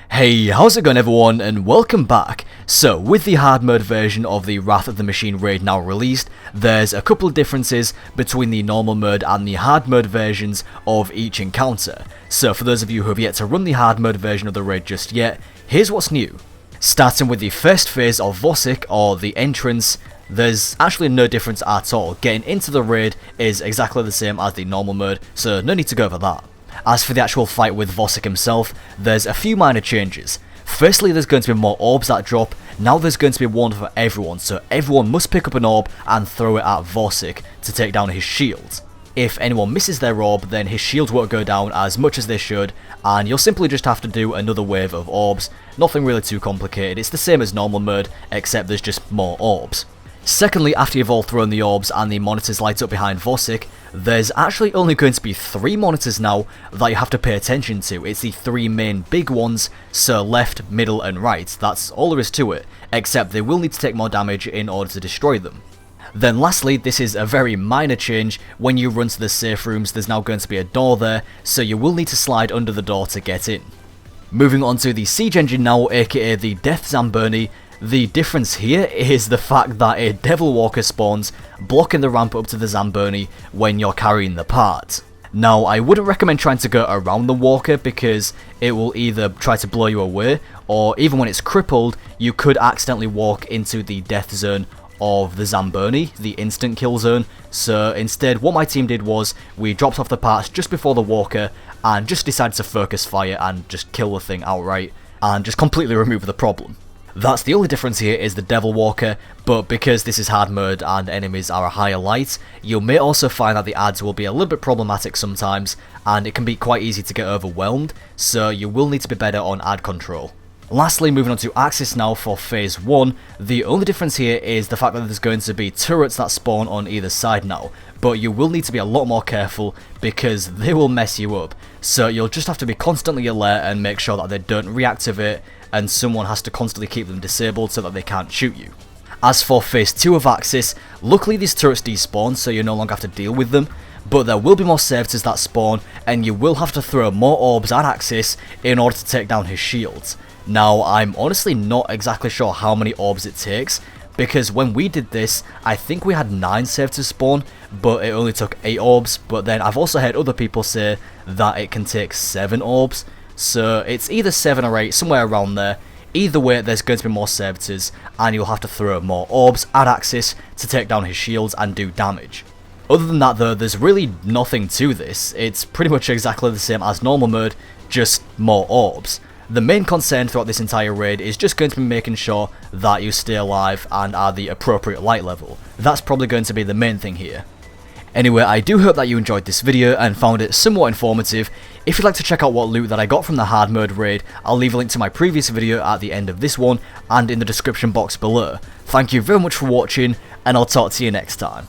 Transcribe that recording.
Hey, how's it going everyone, and welcome back. So, with the hard mode version of the Wrath of the Machine raid now released, there's a couple of differences between the normal mode and the hard mode versions of each encounter. So for those of you who have yet to run the hard mode version of the raid just yet, here's what's new. Starting with the first phase of Vosik, or the entrance, there's actually no difference at all. Getting into the raid is exactly the same as the normal mode, so no need to go over that. As for the actual fight with Vosik himself, there's a few minor changes. Firstly, there's going to be more orbs that drop. Now there's going to be one for everyone, so everyone must pick up an orb and throw it at Vosik to take down his shield. If anyone misses their orb, then his shield won't go down as much as they should, and you'll simply just have to do another wave of orbs. Nothing really too complicated, it's the same as normal mode, except there's just more orbs. Secondly, after you've all thrown the orbs and the monitors light up behind Vosik, there's actually only going to be 3 monitors now that you have to pay attention to. It's the 3 main big ones, so left, middle and right. That's all there is to it, except they will need to take more damage in order to destroy them. Then lastly, this is a very minor change. When you run to the safe rooms, there's now going to be a door there, so you will need to slide under the door to get in. Moving on to the siege engine now, aka the Death Zamboni. The difference here is the fact that a Devil Walker spawns, blocking the ramp up to the Zamboni when you're carrying the part. Now, I wouldn't recommend trying to go around the Walker because it will either try to blow you away, or even when it's crippled, you could accidentally walk into the death zone of the Zamboni, the instant kill zone. So instead, what my team did was, we dropped off the parts just before the Walker, and just decided to focus fire and just kill the thing outright, and just completely remove the problem. That's the only difference here is the Devil Walker, but because this is hard mode and enemies are a higher light, you may also find that the ads will be a little bit problematic sometimes, and it can be quite easy to get overwhelmed, so you will need to be better on ad control. Lastly, moving on to Axis now for phase 1, the only difference here is the fact that there's going to be turrets that spawn on either side now, but you will need to be a lot more careful because they will mess you up, so you'll just have to be constantly alert and make sure that they don't reactivate, and someone has to constantly keep them disabled so that they can't shoot you. As for phase 2 of Axis, luckily these turrets despawn so you no longer have to deal with them, but there will be more servitors that spawn and you will have to throw more orbs at Axis in order to take down his shields. Now, I'm honestly not exactly sure how many orbs it takes, because when we did this, I think we had 9 servitors spawn, but it only took 8 orbs, but then I've also heard other people say that it can take 7 orbs, so it's either 7 or 8, somewhere around there. Either way, there's going to be more servitors, and you'll have to throw more orbs at Axis to take down his shields and do damage. Other than that though, there's really nothing to this. It's pretty much exactly the same as normal mode, just more orbs. The main concern throughout this entire raid is just going to be making sure that you stay alive and are the appropriate light level. That's probably going to be the main thing here. Anyway, I do hope that you enjoyed this video and found it somewhat informative. If you'd like to check out what loot that I got from the hard mode raid, I'll leave a link to my previous video at the end of this one and in the description box below. Thank you very much for watching, and I'll talk to you next time.